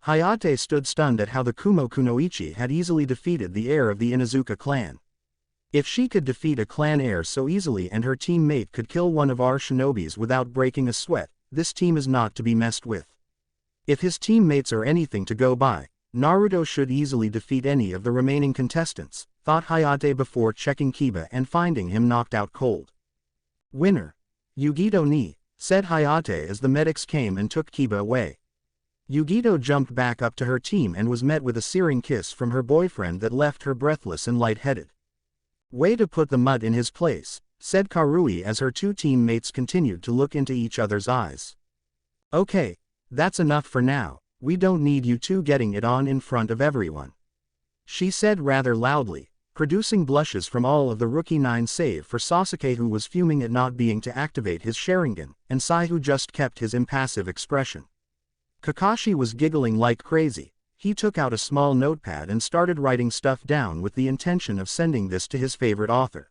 Hayate stood stunned at how the Kumo Kunoichi had easily defeated the heir of the Inuzuka clan. If she could defeat a clan heir so easily and her teammate could kill one of our shinobis without breaking a sweat, this team is not to be messed with. If his teammates are anything to go by, Naruto should easily defeat any of the remaining contestants, thought Hayate before checking Kiba and finding him knocked out cold. Winner. Yugito ni, said Hayate as the medics came and took Kiba away. Yugito jumped back up to her team and was met with a searing kiss from her boyfriend that left her breathless and lightheaded. Way to put the mud in his place, said Karui as her two teammates continued to look into each other's eyes. Okay, that's enough for now. We don't need you two getting it on in front of everyone, she said rather loudly, producing blushes from all of the rookie 9 save for Sasuke, who was fuming at not being to activate his Sharingan, and Sai, who just kept his impassive expression. Kakashi was giggling like crazy. He took out a small notepad and started writing stuff down with the intention of sending this to his favorite author.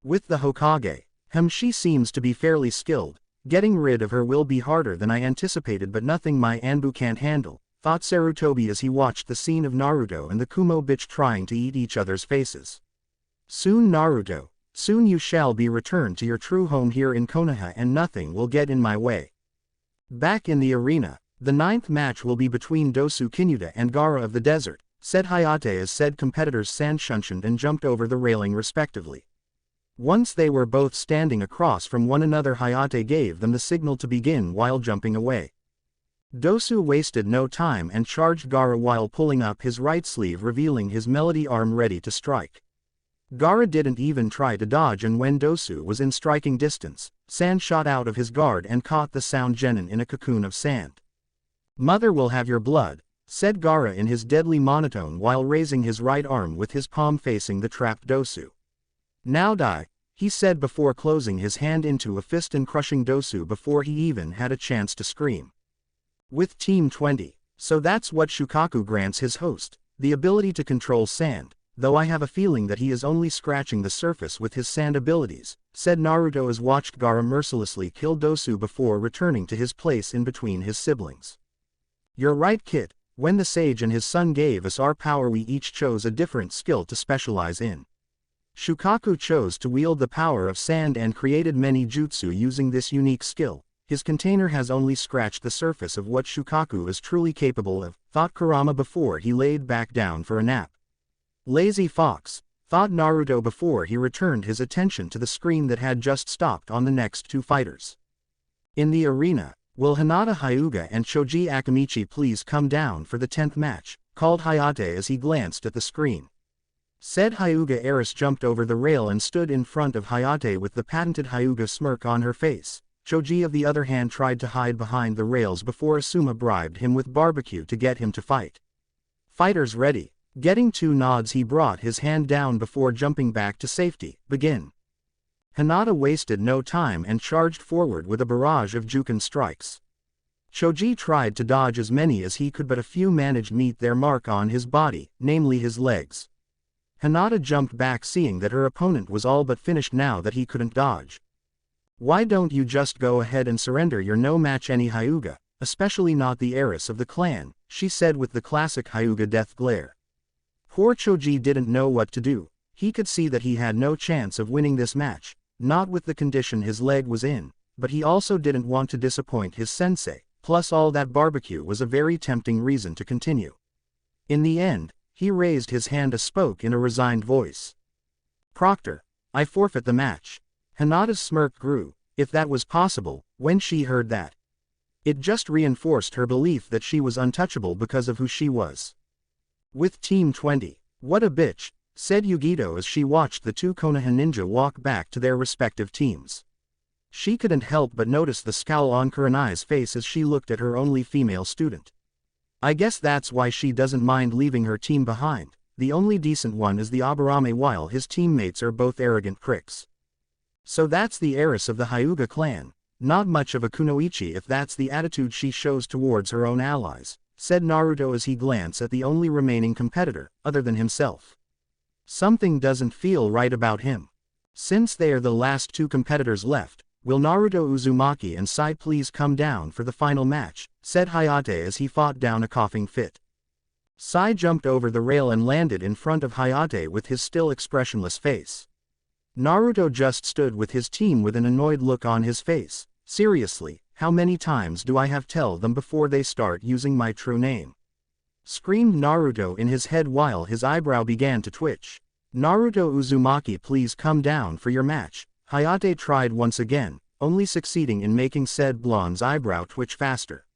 With the Hokage, she seems to be fairly skilled. Getting rid of her will be harder than I anticipated, but nothing my Anbu can't handle, thought Sarutobi as he watched the scene of Naruto and the Kumo bitch trying to eat each other's faces. Soon Naruto, soon you shall be returned to your true home here in Konoha and nothing will get in my way. Back in the arena, the 9th match will be between Dosu Kinyuda and Gaara of the Desert, said Hayate as said competitors sand-shunshined and jumped over the railing respectively. Once they were both standing across from one another, Hayate gave them the signal to begin while jumping away. Dosu wasted no time and charged Gaara while pulling up his right sleeve, revealing his melody arm ready to strike. Gaara didn't even try to dodge, and when Dosu was in striking distance, sand shot out of his guard and caught the sound genin in a cocoon of sand. Mother will have your blood, said Gaara in his deadly monotone while raising his right arm with his palm facing the trapped Dosu. Now die, he said before closing his hand into a fist and crushing Dosu before he even had a chance to scream. With Team 20, so that's what Shukaku grants his host, the ability to control sand, though I have a feeling that he is only scratching the surface with his sand abilities, said Naruto as watched Gaara mercilessly kill Dosu before returning to his place in between his siblings. You're right, kid, when the sage and his son gave us our power we each chose a different skill to specialize in. Shukaku chose to wield the power of sand and created many jutsu using this unique skill. His container has only scratched the surface of what Shukaku is truly capable of, thought Kurama before he laid back down for a nap. Lazy fox, thought Naruto before he returned his attention to the screen that had just stopped on the next two fighters. In the arena, will Hinata Hyuga and Choji Akamichi please come down for the 10th match, called Hayate as he glanced at the screen. Said Hyuga heiress jumped over the rail and stood in front of Hayate with the patented Hyuga smirk on her face. Choji on the other hand tried to hide behind the rails before Asuma bribed him with barbecue to get him to fight. Fighters ready. Getting two nods he brought his hand down before jumping back to safety. Begin. Hinata wasted no time and charged forward with a barrage of Juken strikes. Choji tried to dodge as many as he could but a few managed meet their mark on his body, namely his legs. Hinata jumped back seeing that her opponent was all but finished now that he couldn't dodge. Why don't you just go ahead and surrender, you're no match any Hyuga, especially not the heiress of the clan, she said with the classic Hyuga death glare. Poor Choji didn't know what to do. He could see that he had no chance of winning this match, not with the condition his leg was in, but he also didn't want to disappoint his sensei, plus all that barbecue was a very tempting reason to continue. In the end, he raised his hand and spoke in a resigned voice. Proctor, I forfeit the match. Hinata's smirk grew, if that was possible, when she heard that. It just reinforced her belief that she was untouchable because of who she was. With Team 20, what a bitch, said Yugito as she watched the two Konoha ninja walk back to their respective teams. She couldn't help but notice the scowl on Kurenai's face as she looked at her only female student. I guess that's why she doesn't mind leaving her team behind. The only decent one is the Aburame while his teammates are both arrogant pricks. So that's the heiress of the Hyuga clan, not much of a kunoichi if that's the attitude she shows towards her own allies, said Naruto as he glanced at the only remaining competitor, other than himself. Something doesn't feel right about him. Since they are the last two competitors left, will Naruto Uzumaki and Sai please come down for the final match, said Hayate as he fought down a coughing fit. Sai jumped over the rail and landed in front of Hayate with his still expressionless face. Naruto just stood with his team with an annoyed look on his face. Seriously, how many times do I have to tell them before they start using my true name? Screamed Naruto in his head while his eyebrow began to twitch. Naruto Uzumaki, please come down for your match. Hayate tried once again, only succeeding in making said blonde's eyebrow twitch faster.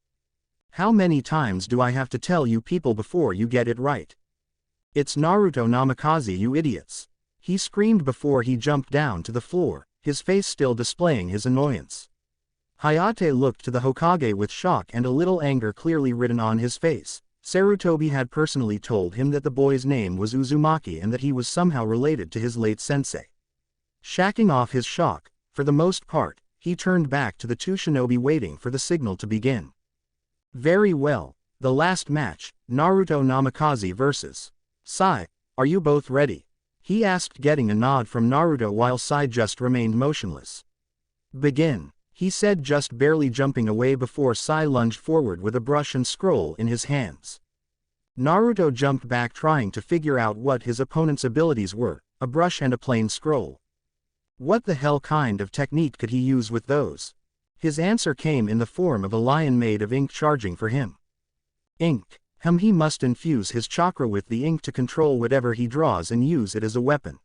How many times do I have to tell you people before you get it right? It's Naruto Namikaze, you idiots. He screamed before he jumped down to the floor, his face still displaying his annoyance. Hayate looked to the Hokage with shock and a little anger clearly written on his face. Sarutobi had personally told him that the boy's name was Uzumaki and that he was somehow related to his late sensei. Shacking off his shock, for the most part, he turned back to the two shinobi waiting for the signal to begin. Very well, the last match, Naruto Namikaze vs. Sai, are you both ready? He asked, getting a nod from Naruto while Sai just remained motionless. Begin, he said, just barely jumping away before Sai lunged forward with a brush and scroll in his hands. Naruto jumped back trying to figure out what his opponent's abilities were, a brush and a plain scroll. What the hell kind of technique could he use with those? His answer came in the form of a lion made of ink charging for him. Ink. He must infuse his chakra with the ink to control whatever he draws and use it as a weapon.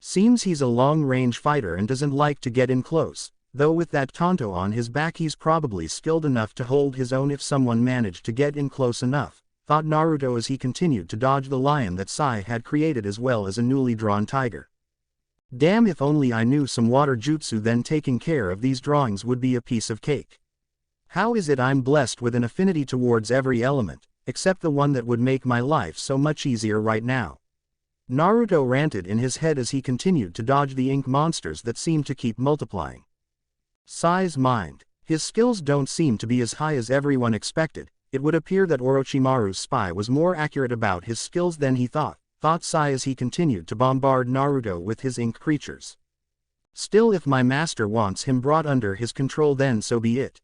Seems he's a long-range fighter and doesn't like to get in close, though with that Tonto on his back he's probably skilled enough to hold his own if someone managed to get in close enough, thought Naruto as he continued to dodge the lion that Sai had created as well as a newly drawn tiger. Damn, if only I knew some water jutsu, then taking care of these drawings would be a piece of cake. How is it I'm blessed with an affinity towards every element? except the one that would make my life so much easier right now. Naruto ranted in his head as he continued to dodge the ink monsters that seemed to keep multiplying. Sai's mind. His skills don't seem to be as high as everyone expected. It would appear that Orochimaru's spy was more accurate about his skills than he thought Sai as he continued to bombard Naruto with his ink creatures. Still, if my master wants him brought under his control, then so be it.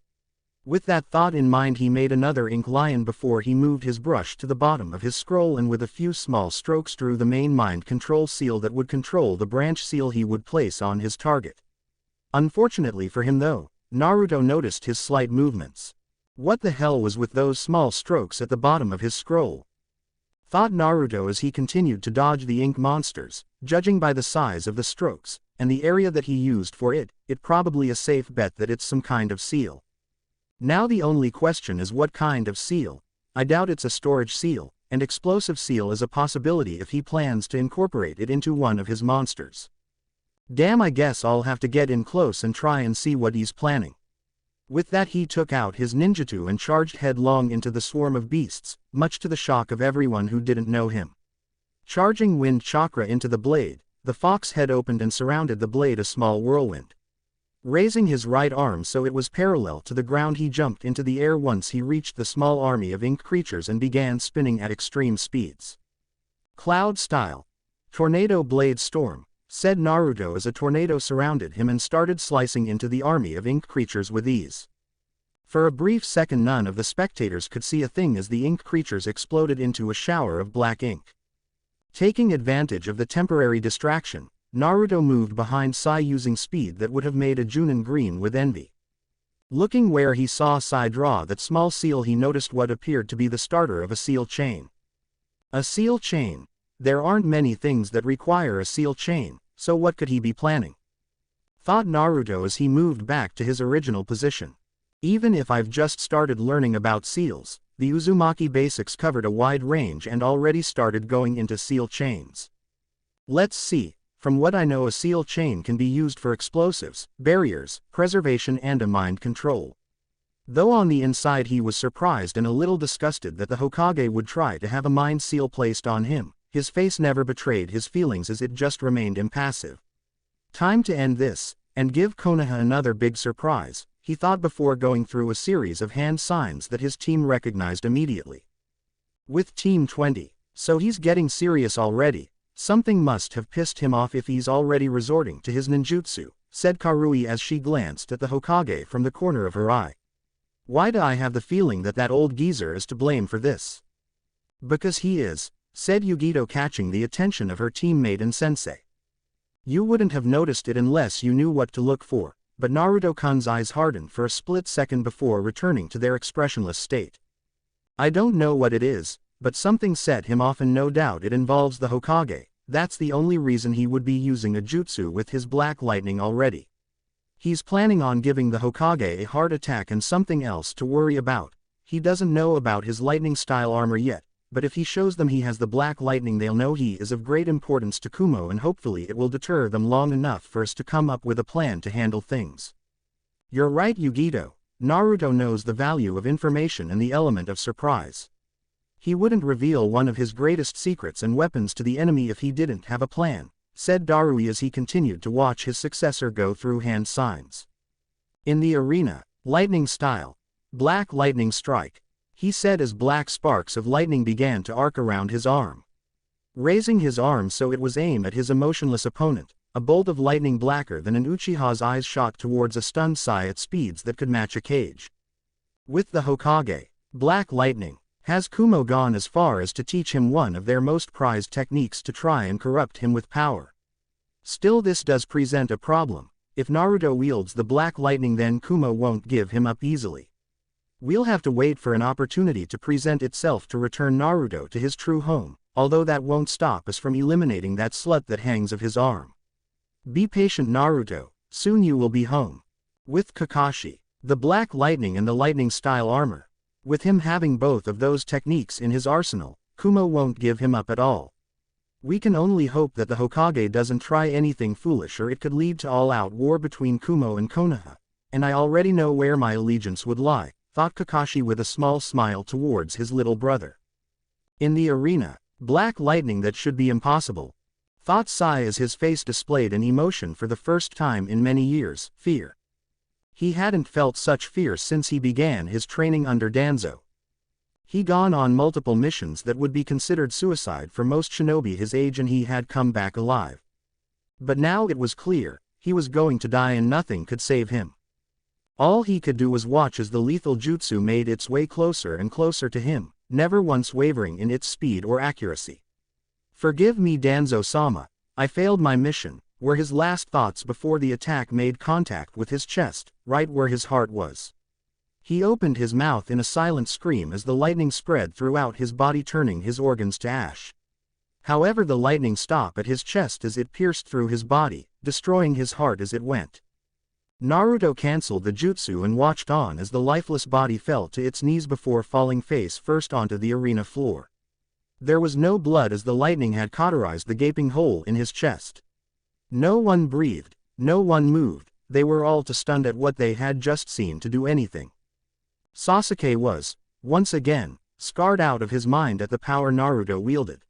With that thought in mind, he made another ink lion before he moved his brush to the bottom of his scroll and with a few small strokes drew the main mind control seal that would control the branch seal he would place on his target. Unfortunately for him though, Naruto noticed his slight movements. What the hell was with those small strokes at the bottom of his scroll? Thought Naruto as he continued to dodge the ink monsters. Judging by the size of the strokes, and the area that he used for it probably a safe bet that it's some kind of seal. Now the only question is what kind of seal. I doubt it's a storage seal, and explosive seal is a possibility if he plans to incorporate it into one of his monsters. Damn, I guess I'll have to get in close and try and see what he's planning. With that he took out his ninjutsu and charged headlong into the swarm of beasts, much to the shock of everyone who didn't know him. Charging wind chakra into the blade, the fox head opened and surrounded the blade a small whirlwind. Raising his right arm so it was parallel to the ground, he jumped into the air once he reached the small army of ink creatures and began spinning at extreme speeds. Cloud style. Tornado blade storm, said Naruto as a tornado surrounded him and started slicing into the army of ink creatures with ease. For a brief second none of the spectators could see a thing as the ink creatures exploded into a shower of black ink. Taking advantage of the temporary distraction, Naruto moved behind Sai using speed that would have made a Junin green with envy. Looking where he saw Sai draw that small seal, he noticed what appeared to be the starter of a seal chain. A seal chain. There aren't many things that require a seal chain, so what could he be planning? Thought Naruto as he moved back to his original position. Even if I've just started learning about seals, the Uzumaki basics covered a wide range and already started going into seal chains. Let's see. From what I know, a seal chain can be used for explosives, barriers, preservation and a mind control. Though on the inside he was surprised and a little disgusted that the Hokage would try to have a mind seal placed on him, his face never betrayed his feelings as it just remained impassive. Time to end this, and give Konoha another big surprise, he thought before going through a series of hand signs that his team recognized immediately. With Team 20, so he's getting serious already. Something must have pissed him off if he's already resorting to his ninjutsu, said Karui as she glanced at the Hokage from the corner of her eye. Why do I have the feeling that that old geezer is to blame for this? Because he is, said Yugito, catching the attention of her teammate and sensei. You wouldn't have noticed it unless you knew what to look for, but Naruto-kun's eyes hardened for a split second before returning to their expressionless state. I don't know what it is, but something set him off and no doubt it involves the Hokage. That's the only reason he would be using a jutsu with his black lightning already. He's planning on giving the Hokage a heart attack and something else to worry about. He doesn't know about his lightning style armor yet, but if he shows them he has the black lightning, they'll know he is of great importance to Kumo and hopefully it will deter them long enough for us to come up with a plan to handle things. You're right, Yugito. Naruto knows the value of information and the element of surprise. He wouldn't reveal one of his greatest secrets and weapons to the enemy if he didn't have a plan, said Darui as he continued to watch his successor go through hand signs. In the arena, lightning style, black lightning strike, he said as black sparks of lightning began to arc around his arm. Raising his arm so it was aimed at his emotionless opponent, a bolt of lightning blacker than an Uchiha's eyes shot towards a stunned Sai at speeds that could match a cage. With the Hokage, black lightning, has Kumo gone as far as to teach him one of their most prized techniques to try and corrupt him with power? Still, this does present a problem. If Naruto wields the black lightning, then Kumo won't give him up easily. We'll have to wait for an opportunity to present itself to return Naruto to his true home, although that won't stop us from eliminating that slut that hangs of his arm. Be patient, Naruto, soon you will be home. With Kakashi, the black lightning and the lightning style armor. With him having both of those techniques in his arsenal, Kumo won't give him up at all. We can only hope that the Hokage doesn't try anything foolish, or it could lead to all-out war between Kumo and Konoha, and I already know where my allegiance would lie, thought Kakashi with a small smile towards his little brother. In the arena, black lightning that should be impossible, thought Sai as his face displayed an emotion for the first time in many years, fear. He hadn't felt such fear since he began his training under Danzo. He'd gone on multiple missions that would be considered suicide for most shinobi his age, and he had come back alive. But now it was clear, he was going to die and nothing could save him. All he could do was watch as the lethal jutsu made its way closer and closer to him, never once wavering in its speed or accuracy. "Forgive me, Danzo-sama, I failed my mission," were his last thoughts before the attack made contact with his chest, right where his heart was. He opened his mouth in a silent scream as the lightning spread throughout his body, turning his organs to ash. However, the lightning stopped at his chest as it pierced through his body, destroying his heart as it went. Naruto cancelled the jutsu and watched on as the lifeless body fell to its knees before falling face first onto the arena floor. There was no blood as the lightning had cauterized the gaping hole in his chest. No one breathed, no one moved, they were all too stunned at what they had just seen to do anything. Sasuke was, once again, scarred out of his mind at the power Naruto wielded.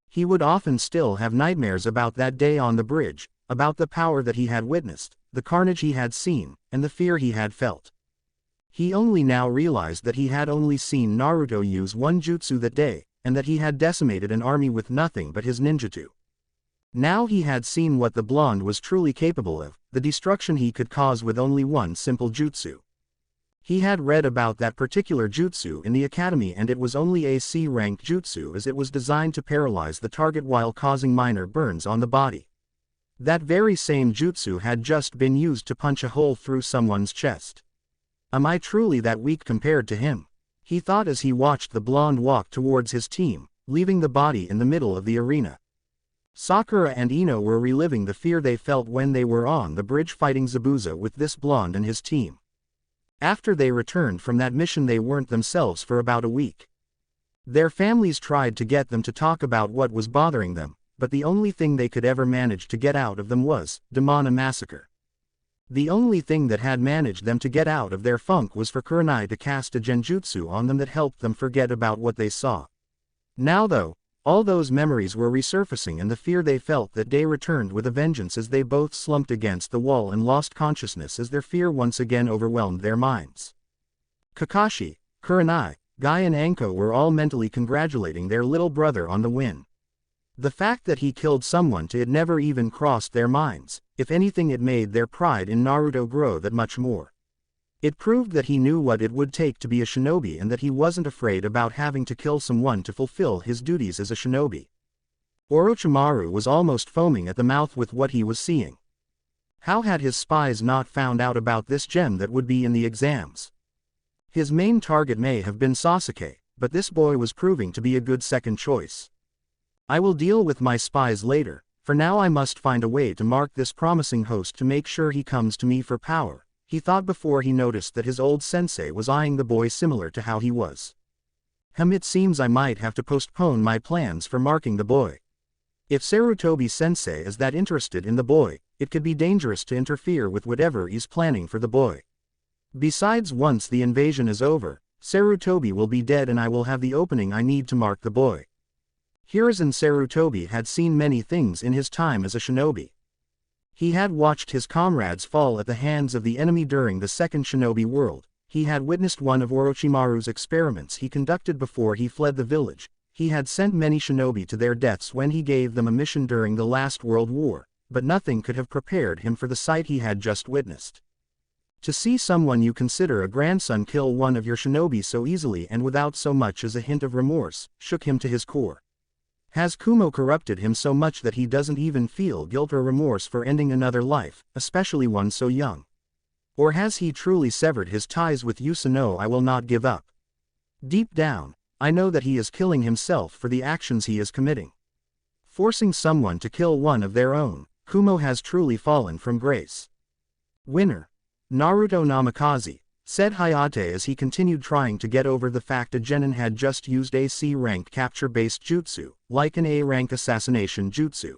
He would often still have nightmares about that day on the bridge, about the power that he had witnessed, the carnage he had seen, and the fear he had felt. He only now realized that he had only seen Naruto use one jutsu that day, and that he had decimated an army with nothing but his ninjutsu. Now he had seen what the blonde was truly capable of, the destruction he could cause with only one simple jutsu. He had read about that particular jutsu in the academy, and it was only a C-rank jutsu as it was designed to paralyze the target while causing minor burns on the body. That very same jutsu had just been used to punch a hole through someone's chest. Am I truly that weak compared to him? He thought as he watched the blonde walk towards his team, leaving the body in the middle of the arena. Sakura and Ino were reliving the fear they felt when they were on the bridge fighting Zabuza with this blonde and his team. After they returned from that mission, they weren't themselves for about a week. Their families tried to get them to talk about what was bothering them, but the only thing they could ever manage to get out of them was Demona Massacre. The only thing that had managed them to get out of their funk was for Kurenai to cast a genjutsu on them that helped them forget about what they saw. Now though, all those memories were resurfacing, and the fear they felt that day returned with a vengeance as they both slumped against the wall and lost consciousness as their fear once again overwhelmed their minds. Kakashi, Kurenai, Guy and Anko were all mentally congratulating their little brother on the win. The fact that he killed someone it never even crossed their minds. If anything, it made their pride in Naruto grow that much more. It proved that he knew what it would take to be a shinobi and that he wasn't afraid about having to kill someone to fulfill his duties as a shinobi. Orochimaru was almost foaming at the mouth with what he was seeing. How had his spies not found out about this gem that would be in the exams? His main target may have been Sasuke, but this boy was proving to be a good second choice. I will deal with my spies later, for now I must find a way to mark this promising host to make sure he comes to me for power, he thought before he noticed that his old sensei was eyeing the boy similar to how he was. It seems I might have to postpone my plans for marking the boy. If Sarutobi sensei is that interested in the boy, it could be dangerous to interfere with whatever he's planning for the boy. Besides, once the invasion is over, Sarutobi will be dead and I will have the opening I need to mark the boy. Hiruzen Sarutobi had seen many things in his time as a shinobi. He had watched his comrades fall at the hands of the enemy during the Second Shinobi World, he had witnessed one of Orochimaru's experiments he conducted before he fled the village, he had sent many shinobi to their deaths when he gave them a mission during the last World War, but nothing could have prepared him for the sight he had just witnessed. To see someone you consider a grandson kill one of your shinobi so easily and without so much as a hint of remorse, shook him to his core. Has Kumo corrupted him so much that he doesn't even feel guilt or remorse for ending another life, especially one so young? Or has he truly severed his ties with Yusuno? I will not give up. Deep down, I know that he is killing himself for the actions he is committing. Forcing someone to kill one of their own, Kumo has truly fallen from grace. Winner. Naruto Namikaze, said Hayate as he continued trying to get over the fact a genin had just used a C-rank capture-based jutsu, like an A-rank assassination jutsu.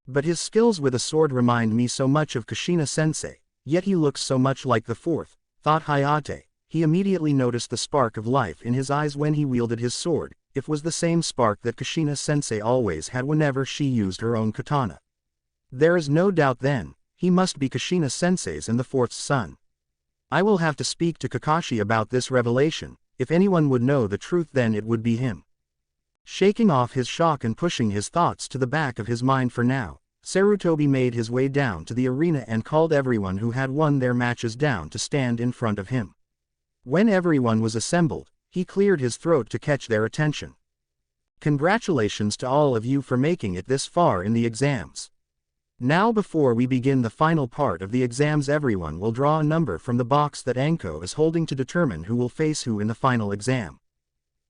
But his skills with a sword remind me so much of Kushina-sensei, yet he looks so much like the fourth, thought Hayate, he immediately noticed the spark of life in his eyes when he wielded his sword. It was the same spark that Kushina-sensei always had whenever she used her own katana. There is no doubt then, he must be Kushina-sensei's and the fourth son. I will have to speak to Kakashi about this revelation. If anyone would know the truth, then it would be him. Shaking off his shock and pushing his thoughts to the back of his mind for now, Sarutobi made his way down to the arena and called everyone who had won their matches down to stand in front of him. When everyone was assembled, he cleared his throat to catch their attention. Congratulations to all of you for making it this far in the exams. Now before we begin the final part of the exams, everyone will draw a number from the box that Anko is holding to determine who will face who in the final exam.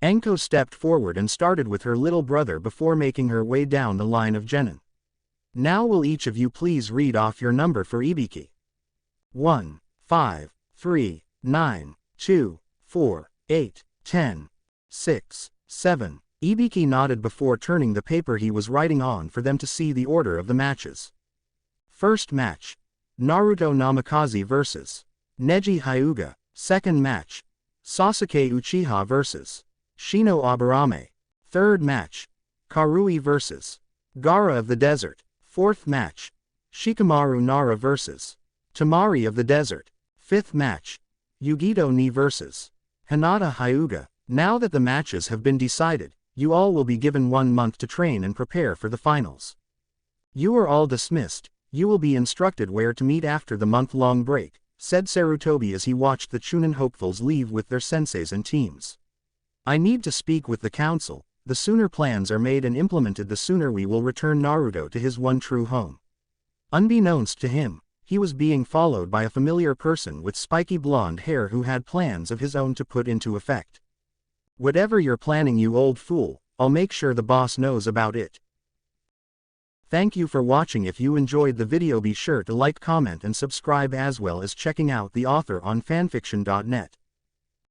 Anko stepped forward and started with her little brother before making her way down the line of genin. Now will each of you please read off your number for Ibiki? 1, 5, 3, 9, 2, 4, 8, 10, 6, 7. Ibiki nodded before turning the paper he was writing on for them to see the order of the matches. First match, Naruto Namikaze vs. Neji Hyuga. Second match, Sasuke Uchiha vs. Shino Aburame. Third match, Karui vs. Gaara of the Desert. Fourth match, Shikamaru Nara vs. Tamari of the Desert. Fifth match, Yugito Ni vs. Hinata Hyuga. Now that the matches have been decided, you all will be given 1 month to train and prepare for the finals. You are all dismissed. You will be instructed where to meet after the month-long break, said Sarutobi as he watched the Chunin hopefuls leave with their senseis and teams. I need to speak with the council. The sooner plans are made and implemented, the sooner we will return Naruto to his one true home. Unbeknownst to him, he was being followed by a familiar person with spiky blonde hair who had plans of his own to put into effect. Whatever you're planning, you old fool, I'll make sure the boss knows about it. Thank you for watching. If you enjoyed the video, be sure to like, comment and subscribe, as well as checking out the author on fanfiction.net.